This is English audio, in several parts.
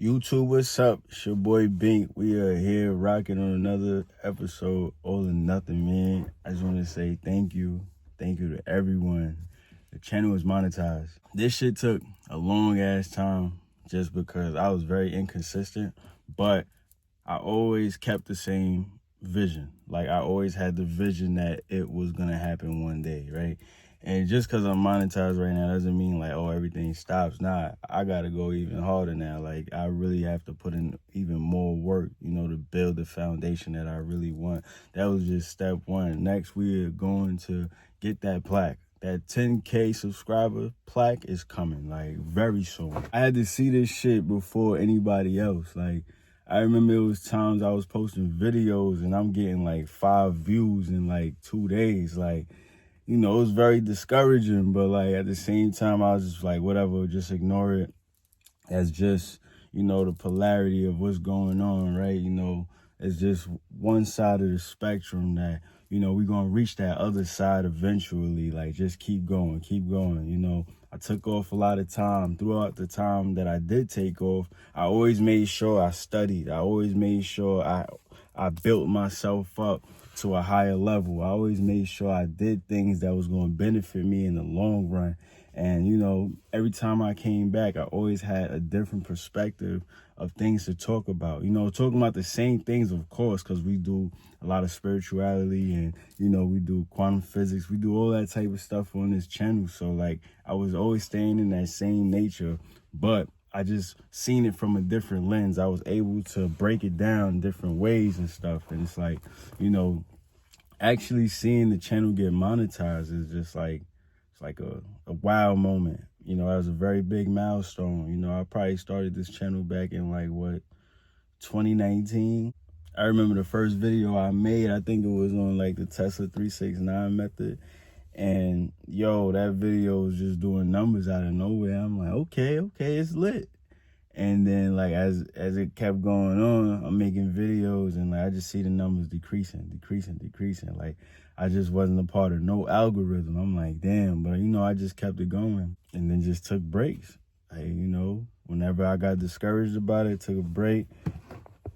YouTube, what's up? It's your boy Bink. We are here rocking on another episode, All or Nothing, man. I just want to say thank you. Thank you to everyone. The channel is monetized. This shit took a long ass time just because I was very inconsistent, but I always kept the same vision. Like, I always had the vision that it was going to happen one day, right? And just because I'm monetized right now doesn't mean like, oh, everything stops. Nah, I got to go even harder now. Like, I really have to put in even more work, to build the foundation that I really want. That was just step one. Next, we are going to get that plaque. That 10K subscriber plaque is coming, like, very soon. I had to see this shit before anybody else. Like, I remember it was times I was posting videos and I'm getting like 5 views in like 2 days. Like, it was very discouraging, but like at the same time, I was just like, whatever, just ignore it as just, the polarity of what's going on, right? It's just one side of the spectrum that, we're going to reach that other side eventually. Like, just keep going, keep going. I took off a lot of time. Throughout the time that I did take off, I always made sure I studied. I always made sure I built myself up to a higher level. I always made sure I did things that was going to benefit me in the long run. And, every time I came back, I always had a different perspective of things to talk about. Talking about the same things, of course, because we do a lot of spirituality and, we do quantum physics. We do all that type of stuff on this channel. So, like, I was always staying in that same nature, but I just seen it from a different lens. I was able to break it down different ways and stuff. And it's like, actually seeing the channel get monetized is just like, it's like a wow moment. That was a very big milestone. I probably started this channel back in 2019. I remember the first video I made, I think it was on like the Tesla 369 method. And yo, that video was just doing numbers out of nowhere. I'm like, okay, it's lit. And then like as it kept going on, I'm making videos and like I just see the numbers decreasing. Like, I just wasn't a part of no algorithm. I'm like, damn, but I just kept it going and then just took breaks. Like, whenever I got discouraged about it, took a break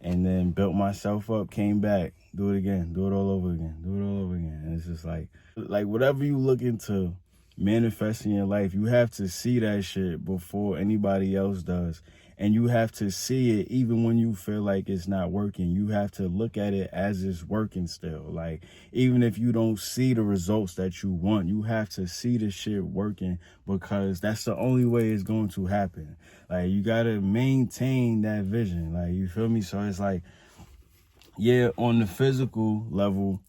and then built myself up, came back, do it again, do it all over again. And it's just like whatever you look into manifest in your life, you have to see that shit before anybody else does. And you have to see it even when you feel like it's not working. You have to look at it as it's working still. Like, even if you don't see the results that you want, you have to see the shit working because that's the only way it's going to happen. Like, you got to maintain that vision. Like, you feel me? So it's like, yeah, on the physical level,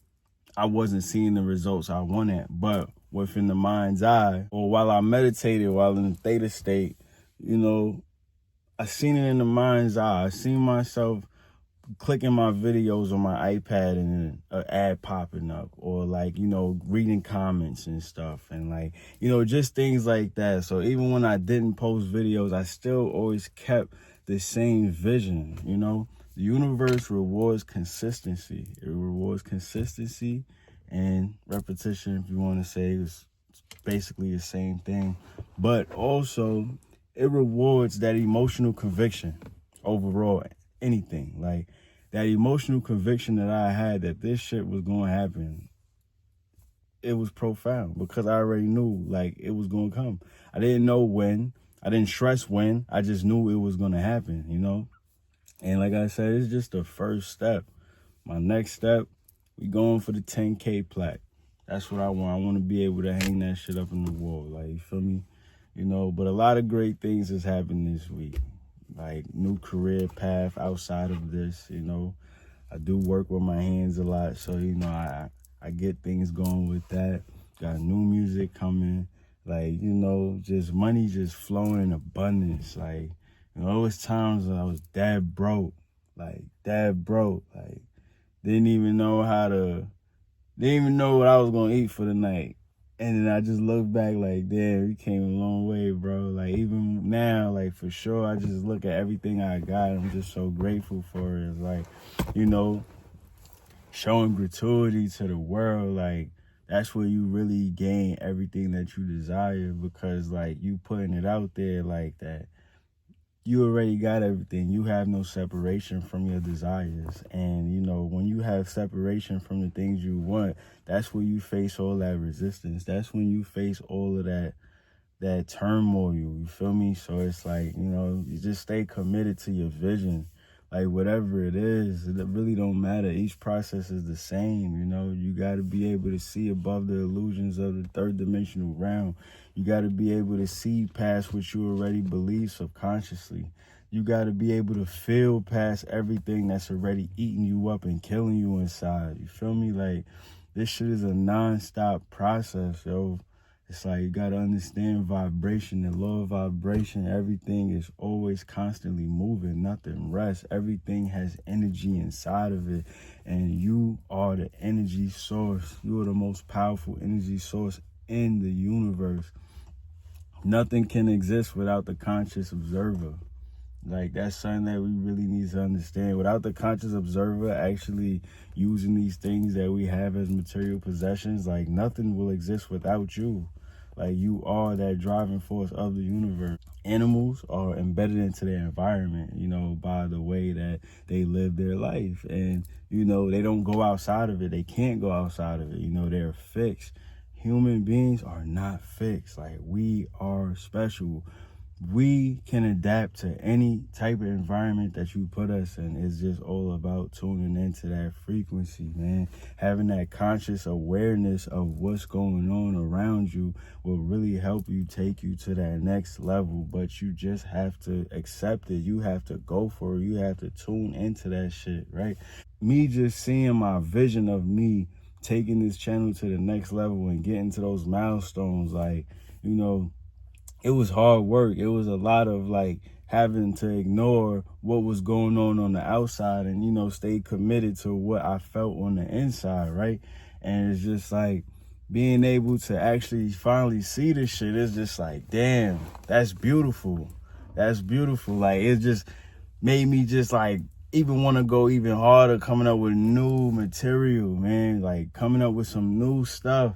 I wasn't seeing the results I wanted, but within the mind's eye, or while I meditated, while in the theta state, I seen it in the mind's eye. I seen myself clicking my videos on my iPad and an ad popping up, or like, reading comments and stuff, and like, just things like that. So even when I didn't post videos, I still always kept the same vision. The universe rewards consistency. It rewards consistency and repetition, if you want to say. It's basically the same thing. But also, it rewards that emotional conviction overall, anything. Like, that emotional conviction that I had that this shit was going to happen, it was profound because I already knew, like, it was going to come. I didn't know when. I didn't stress when. I just knew it was going to happen, And like I said, it's just the first step. My next step, we going for the 10K plaque. That's what I want. I want to be able to hang that shit up in the wall. Like, you feel me? But a lot of great things has happened this week. Like, new career path outside of this, I do work with my hands a lot. So, I get things going with that. Got new music coming. Like, just money just flowing in abundance. Like, it was times when I was dad broke. Like, didn't even know what I was going to eat for the night. And then I just look back like, damn, we came a long way, bro. Like, even now, like, for sure, I just look at everything I got. I'm just so grateful for it. It's like, showing gratuity to the world, like, that's where you really gain everything that you desire because, like, you putting it out there like that. you already got everything. You have no separation from your desires. And, you know, when you have separation from the things you want, that's where you face all that resistance. That's when you face all of that turmoil, you feel me? So it's like, you know, you just stay committed to your vision. Like, whatever it is, it really don't matter. Each process is the same, you know? You got to be able to see above the illusions of the third dimensional realm. You got to be able to see past what you already believe subconsciously. You got to be able to feel past everything that's already eating you up and killing you inside. You feel me? Like, this shit is a non-stop process, yo. It's like you got to understand vibration, the law of vibration. Everything is always constantly moving. Nothing rests. Everything has energy inside of it. And you are the energy source. You are the most powerful energy source in the universe. Nothing can exist without the conscious observer. Like, that's something that we really need to understand. Without the conscious observer actually using these things that we have as material possessions, like, nothing will exist without you. Like, you are that driving force of the universe. Animals are embedded into their environment, you know, by the way that they live their life. And, you know, they don't go outside of it. They can't go outside of it. You know, they're fixed. Human beings are not fixed. Like, we are special. We can adapt to any type of environment that you put us in. It's just all about tuning into that frequency, man. Having that conscious awareness of what's going on around you will really help you take you to that next level. But you just have to accept it. You have to go for it. You have to tune into that shit, right? Me just seeing my vision of me taking this channel to the next level and getting to those milestones, like, you know, it was hard work. It was a lot of, like, having to ignore what was going on the outside and, you know, stay committed to what I felt on the inside, right? And it's just like being able to actually finally see this shit is just like, damn, that's beautiful. That's beautiful. Like, it just made me just like even want to go even harder, coming up with new material, man. Like, coming up with some new stuff.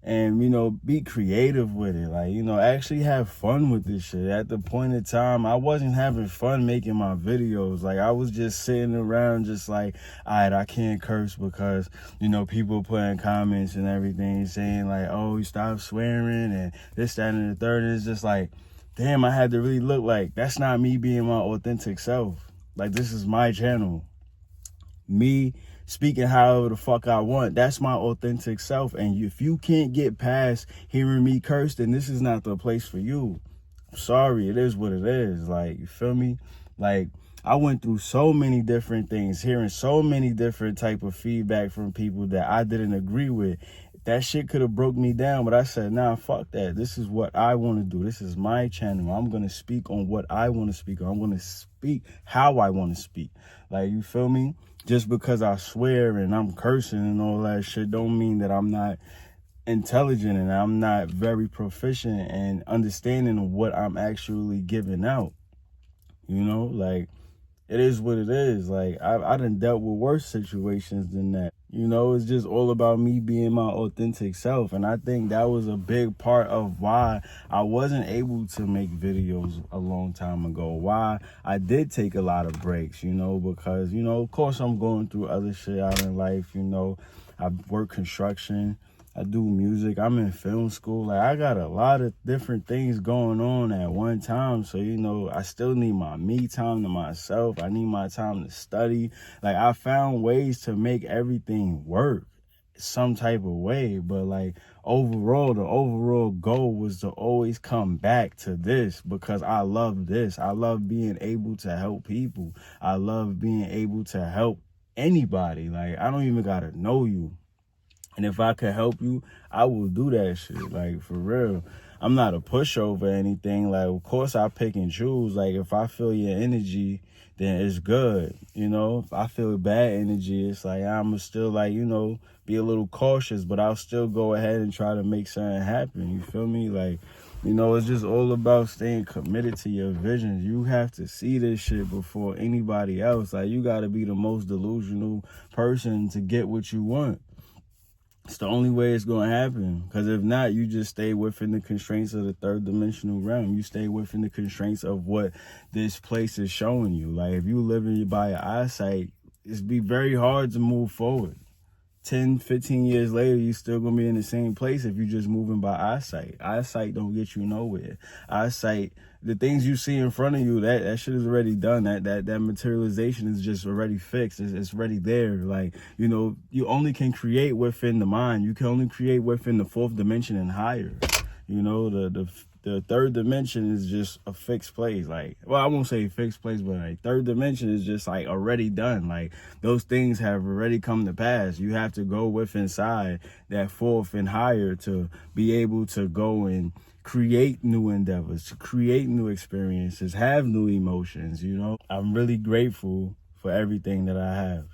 And, you know, be creative with it. Like, you know, actually have fun with this shit. At the point in time, I wasn't having fun making my videos. Like, I was just sitting around just like, all right, I can't curse because, you know, people putting comments and everything saying like, oh, you stop swearing and this, that, and the third. And it's just like, damn, I had to really look like, that's not me being my authentic self. Like, this is my channel. Me speaking however the fuck I want, that's my authentic self. And if you can't get past hearing me curse, then this is not the place for you. I'm sorry, it is what it is. Like, you feel me? Like, I went through so many different things, hearing so many different type of feedback from people that I didn't agree with. That shit could have broke me down, but I said, nah, fuck that. This is what I want to do. This is my channel. I'm going to speak on what I want to speak on. I'm going to speak how I want to speak. Like, you feel me? Just because I swear and I'm cursing and all that shit don't mean that I'm not intelligent and I'm not very proficient and understanding what I'm actually giving out. You know, like, it is what it is. Like, I done dealt with worse situations than that. You know, it's just all about me being my authentic self. And I think that was a big part of why I wasn't able to make videos a long time ago. Why I did take a lot of breaks, you know, because, you know, of course I'm going through other shit out in life. You know, I work construction. I do music. I'm in film school. Like, I got a lot of different things going on at one time. So, you know, I still need my me time to myself. I need my time to study. Like, I found ways to make everything work some type of way. But, like, overall, the overall goal was to always come back to this because I love this. I love being able to help people. I love being able to help anybody. Like, I don't even got to know you. And if I could help you, I will do that shit. Like, for real. I'm not a pushover or anything. Like, of course I pick and choose. Like, if I feel your energy, then it's good. You know, if I feel bad energy, it's like, I'm still like, you know, be a little cautious, but I'll still go ahead and try to make something happen. You feel me? Like, you know, it's just all about staying committed to your visions. You have to see this shit before anybody else. Like, you got to be the most delusional person to get what you want. It's the only way it's going to happen. Because if not, you just stay within the constraints of the third dimensional realm. You stay within the constraints of what this place is showing you. Like, if you live by your eyesight, it's be very hard to move forward. 10, 15 years later, you still going to be in the same place if you're just moving by eyesight. Eyesight don't get you nowhere. Eyesight, the things you see in front of you, that shit is already done. That materialization is just already fixed. It's already there. Like, you know, you only can create within the mind. You can only create within the fourth dimension and higher. You know, the third dimension is just a fixed place. Like, well, I won't say fixed place, but like third dimension is just like already done. Like, those things have already come to pass. You have to go with inside that fourth and higher to be able to go and create new endeavors, to create new experiences, have new emotions. You know, I'm really grateful for everything that I have.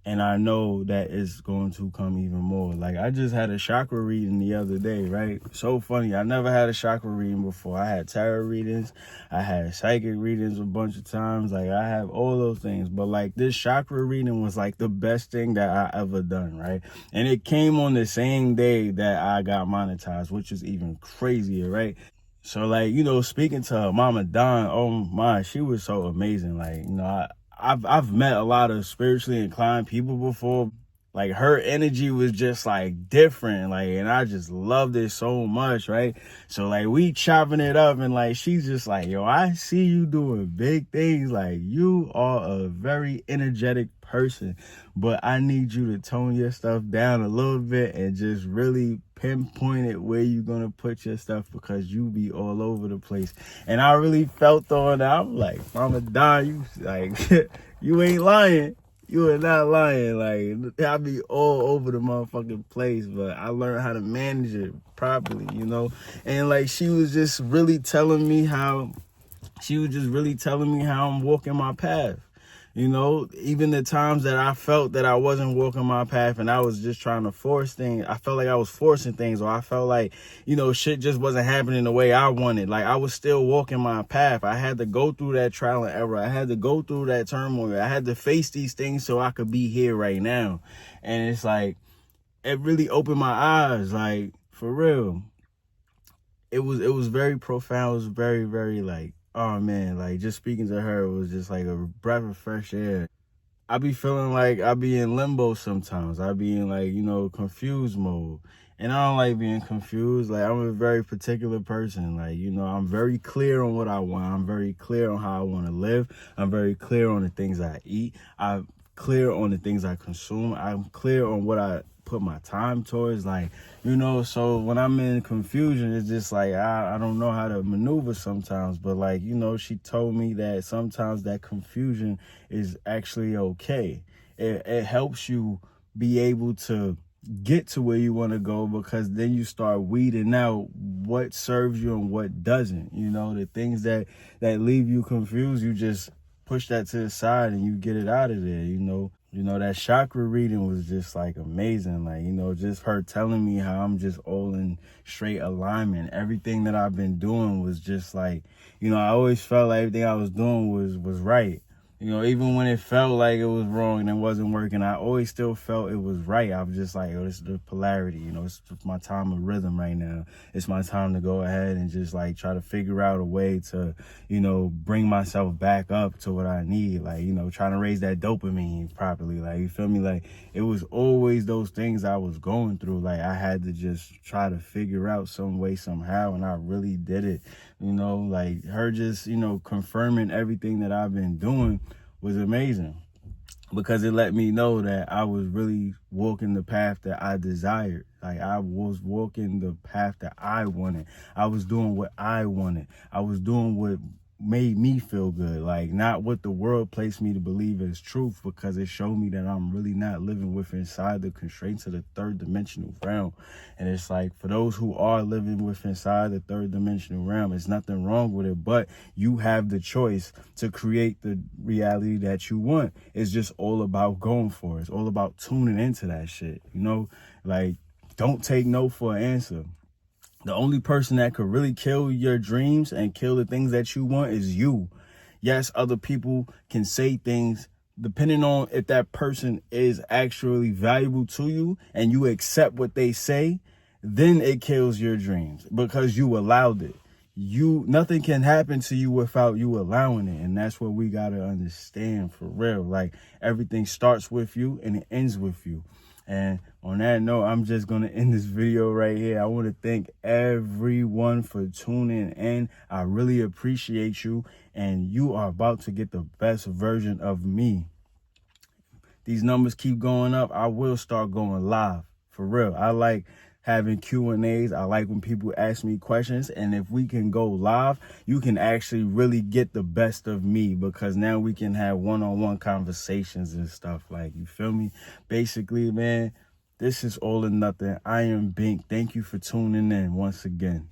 And I know that it's going to come even more. Like, I just had a chakra reading the other day, right? So funny. I never had a chakra reading before. I had tarot readings. I had psychic readings a bunch of times. Like, I have all those things. But, like, this chakra reading was, like, the best thing that I ever done, right? And it came on the same day that I got monetized, which is even crazier, right? So, like, you know, speaking to her, Mama Don, oh my, she was so amazing. Like, you know, I've met a lot of spiritually inclined people before. Like, her energy was just like different, like, and I just loved it so much, right? So like, we chopping it up, and like, she's just like, yo, I see you doing big things. Like, you are a very energetic person, but I need you to tone your stuff down a little bit and just really pinpoint it where you're gonna put your stuff, because you be all over the place. And I really felt on that. I'm like, Mama Don, you like, you ain't lying. You are not lying. Like, I be all over the motherfucking place, but I learned how to manage it properly, you know? And like, she was just really telling me how I'm walking my path. You know, even the times that I felt that I wasn't walking my path and I was just trying to force things, I felt like I was forcing things, or I felt like, you know, shit just wasn't happening the way I wanted. Like, I was still walking my path. I had to go through that trial and error. I had to go through that turmoil. I had to face these things so I could be here right now. And it's like, it really opened my eyes, like, for real. It was very profound. It was very, very, like, oh man, like, just speaking to her was just like a breath of fresh air. I be feeling like I be in limbo sometimes. I be in, like, you know, confused mode. And I don't like being confused. Like, I'm a very particular person. Like, you know, I'm very clear on what I want. I'm very clear on how I want to live. I'm very clear on the things I eat. I'm clear on the things I consume. I'm clear on what I put my time towards, like, you know. So when I'm in confusion, it's just like I don't know how to maneuver sometimes. But like, you know, she told me that sometimes that confusion is actually okay. It helps you be able to get to where you want to go, because then you start weeding out what serves you and what doesn't. You know, the things that leave you confused, you just push that to the side and you get it out of there. You know, that chakra reading was just like amazing. Like, you know, just her telling me how I'm just all in straight alignment. Everything that I've been doing was just like, you know, I always felt like everything I was doing was right. You know, even when it felt like it was wrong and it wasn't working, I always still felt it was right. I was just like, oh, this is the polarity. You know, it's my time of rhythm right now. It's my time to go ahead and just like try to figure out a way to, you know, bring myself back up to what I need. Like, you know, trying to raise that dopamine properly. Like, you feel me? Like, it was always those things I was going through. Like, I had to just try to figure out some way, somehow, and I really did it. You know, like, her just, you know, confirming everything that I've been doing was amazing, because it let me know that I was really walking the path that I desired. Like, I was walking the path that I wanted. I was doing what I wanted. I was doing what made me feel good, like, not what the world placed me to believe as truth, because it showed me that I'm really not living with inside the constraints of the third dimensional realm. And it's like, for those who are living with inside the third dimensional realm, there's nothing wrong with it, but you have the choice to create the reality that you want. It's just all about going for it. It's all about tuning into that shit, you know? Like, don't take no for an answer. The only person that could really kill your dreams and kill the things that you want is you. Yes, other people can say things depending on if that person is actually valuable to you and you accept what they say, then it kills your dreams because you allowed it. Nothing can happen to you without you allowing it. And that's what we got to understand for real. Like, everything starts with you and it ends with you. And on that note, I'm just going to end this video right here. I want to thank everyone for tuning in. I really appreciate you. And you are about to get the best version of me. These numbers keep going up. I will start going live. For real. I like having Q&As. I like when people ask me questions. And if we can go live, you can actually really get the best of me, because now we can have one-on-one conversations and stuff. Like, you feel me? Basically, man, this is all or nothing. I am Bink. Thank you for tuning in once again.